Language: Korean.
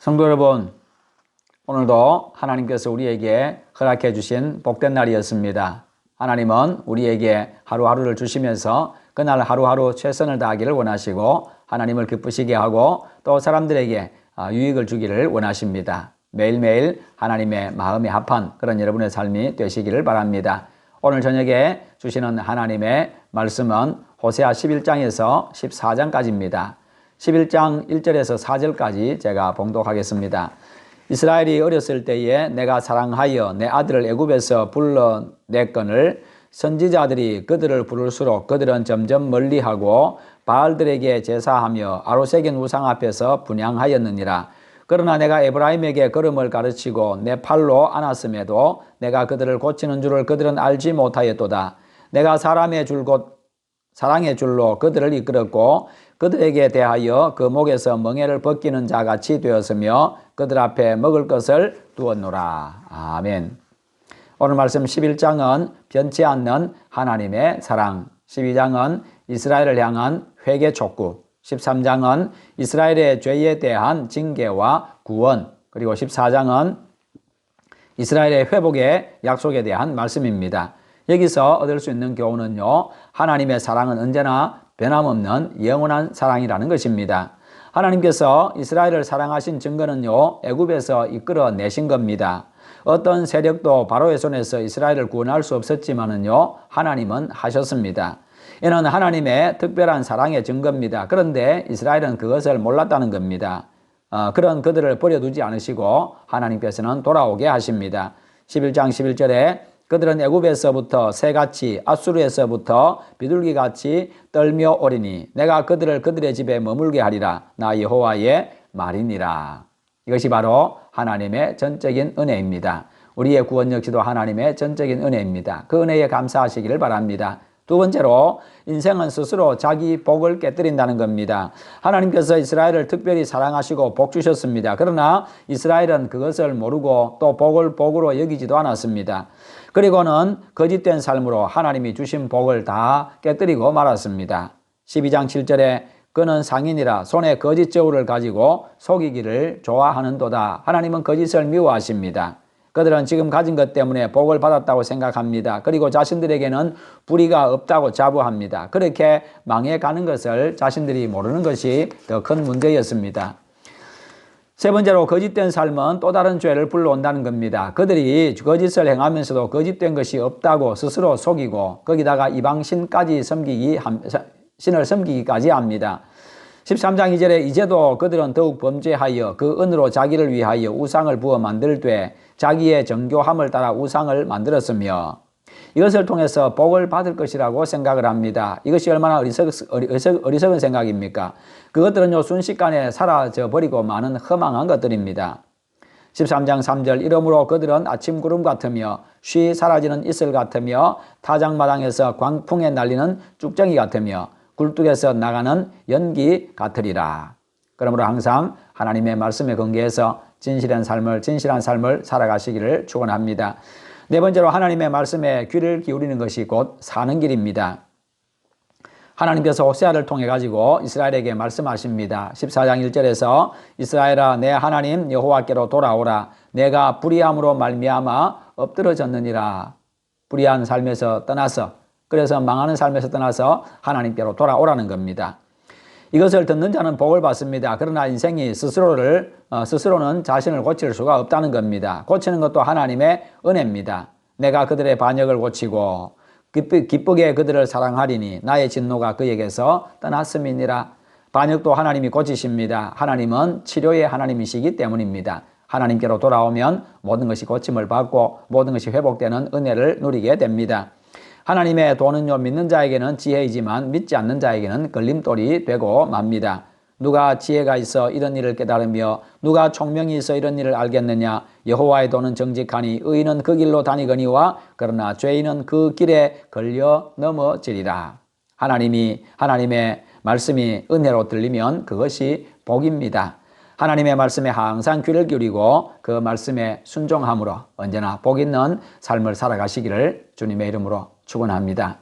성도 여러분, 오늘도 하나님께서 우리에게 허락해 주신 복된 날이었습니다. 하나님은 우리에게 하루하루를 주시면서 그날 하루하루 최선을 다하기를 원하시고 하나님을 기쁘시게 하고 또 사람들에게 유익을 주기를 원하십니다. 매일매일 하나님의 마음에 합한 그런 여러분의 삶이 되시기를 바랍니다. 오늘 저녁에 주시는 하나님의 말씀은 호세아 11장에서 14장까지입니다. 11장 1절에서 4절까지 제가 봉독하겠습니다. 이스라엘이 어렸을 때에 내가 사랑하여 내 아들을 애굽에서 불러냈거늘 선지자들이 그들을 부를수록 그들은 점점 멀리하고 바알들에게 제사하며 아로새긴 우상 앞에서 분향하였느니라. 그러나 내가 에브라임에게 걸음을 가르치고 내 팔로 안았음에도 내가 그들을 고치는 줄을 그들은 알지 못하였도다. 내가 사랑의 줄로 그들을 이끌었고 그들에게 대하여 그 목에서 멍에를 벗기는 자같이 되었으며 그들 앞에 먹을 것을 두었노라. 아멘. 오늘 말씀 11장은 변치 않는 하나님의 사랑, 12장은 이스라엘을 향한 회개 촉구, 13장은 이스라엘의 죄에 대한 징계와 구원, 그리고 14장은 이스라엘의 회복의 약속에 대한 말씀입니다. 여기서 얻을 수 있는 교훈은요, 하나님의 사랑은 언제나 변함없는 영원한 사랑이라는 것입니다. 하나님께서 이스라엘을 사랑하신 증거는요, 애굽에서 이끌어내신 겁니다. 어떤 세력도 바로의 손에서 이스라엘을 구원할 수 없었지만은요, 하나님은 하셨습니다. 이는 하나님의 특별한 사랑의 증거입니다. 그런데 이스라엘은 그것을 몰랐다는 겁니다. 그런 그들을 버려두지 않으시고 하나님께서는 돌아오게 하십니다. 11장 11절에 그들은 애굽에서부터 새같이 앗수르에서부터 비둘기같이 떨며 오리니 내가 그들을 그들의 집에 머물게 하리라. 나 여호와의 말이니라. 이것이 바로 하나님의 전적인 은혜입니다. 우리의 구원 역시도 하나님의 전적인 은혜입니다. 그 은혜에 감사하시기를 바랍니다. 두 번째로 인생은 스스로 자기 복을 깨뜨린다는 겁니다. 하나님께서 이스라엘을 특별히 사랑하시고 복 주셨습니다. 그러나 이스라엘은 그것을 모르고 또 복을 복으로 여기지도 않았습니다. 그리고는 거짓된 삶으로 하나님이 주신 복을 다 깨뜨리고 말았습니다. 12장 7절에 그는 상인이라 손에 거짓 저울을 가지고 속이기를 좋아하는도다. 하나님은 거짓을 미워하십니다. 그들은 지금 가진 것 때문에 복을 받았다고 생각합니다. 그리고 자신들에게는 불의가 없다고 자부합니다. 그렇게 망해가는 것을 자신들이 모르는 것이 더 큰 문제였습니다. 세 번째로 거짓된 삶은 또 다른 죄를 불러온다는 겁니다. 그들이 거짓을 행하면서도 거짓된 것이 없다고 스스로 속이고 거기다가 이방신까지 신을 섬기기까지 합니다. 13장 2절에 이제도 그들은 더욱 범죄하여 그 은으로 자기를 위하여 우상을 부어 만들되 자기의 정교함을 따라 우상을 만들었으며 이것을 통해서 복을 받을 것이라고 생각을 합니다. 이것이 얼마나 어리석은 생각입니까? 그것들은요, 순식간에 사라져버리고 많은 허망한 것들입니다. 13장 3절 이러므로 그들은 아침 구름 같으며 쉬 사라지는 이슬 같으며 타작마당에서 광풍에 날리는 쭉정이 같으며 굴뚝에서 나가는 연기 같으리라. 그러므로 항상 하나님의 말씀에 근거해서 진실한 삶을 살아가시기를 축원합니다. 네 번째로 하나님의 말씀에 귀를 기울이는 것이 곧 사는 길입니다. 하나님께서 호세아를 통해 가지고 이스라엘에게 말씀하십니다. 14장 1절에서 이스라엘아 내 하나님 여호와께로 돌아오라. 내가 불의함으로 말미암아 엎드러졌느니라. 불의한 삶에서 떠나서 그래서 망하는 삶에서 떠나서 하나님께로 돌아오라는 겁니다. 이것을 듣는 자는 복을 받습니다. 그러나 인생이 스스로는 자신을 고칠 수가 없다는 겁니다. 고치는 것도 하나님의 은혜입니다. 내가 그들의 반역을 고치고 기쁘게 그들을 사랑하리니 나의 진노가 그에게서 떠났음이니라. 반역도 하나님이 고치십니다. 하나님은 치료의 하나님이시기 때문입니다. 하나님께로 돌아오면 모든 것이 고침을 받고 모든 것이 회복되는 은혜를 누리게 됩니다. 하나님의 도는요, 믿는 자에게는 지혜이지만 믿지 않는 자에게는 걸림돌이 되고 맙니다. 누가 지혜가 있어 이런 일을 깨달으며 누가 총명이 있어 이런 일을 알겠느냐? 여호와의 도는 정직하니 의인은 그 길로 다니거니와 그러나 죄인은 그 길에 걸려 넘어지리라. 하나님의 말씀이 은혜로 들리면 그것이 복입니다. 하나님의 말씀에 항상 귀를 기울이고 그 말씀에 순종함으로 언제나 복 있는 삶을 살아가시기를 주님의 이름으로 축원합니다.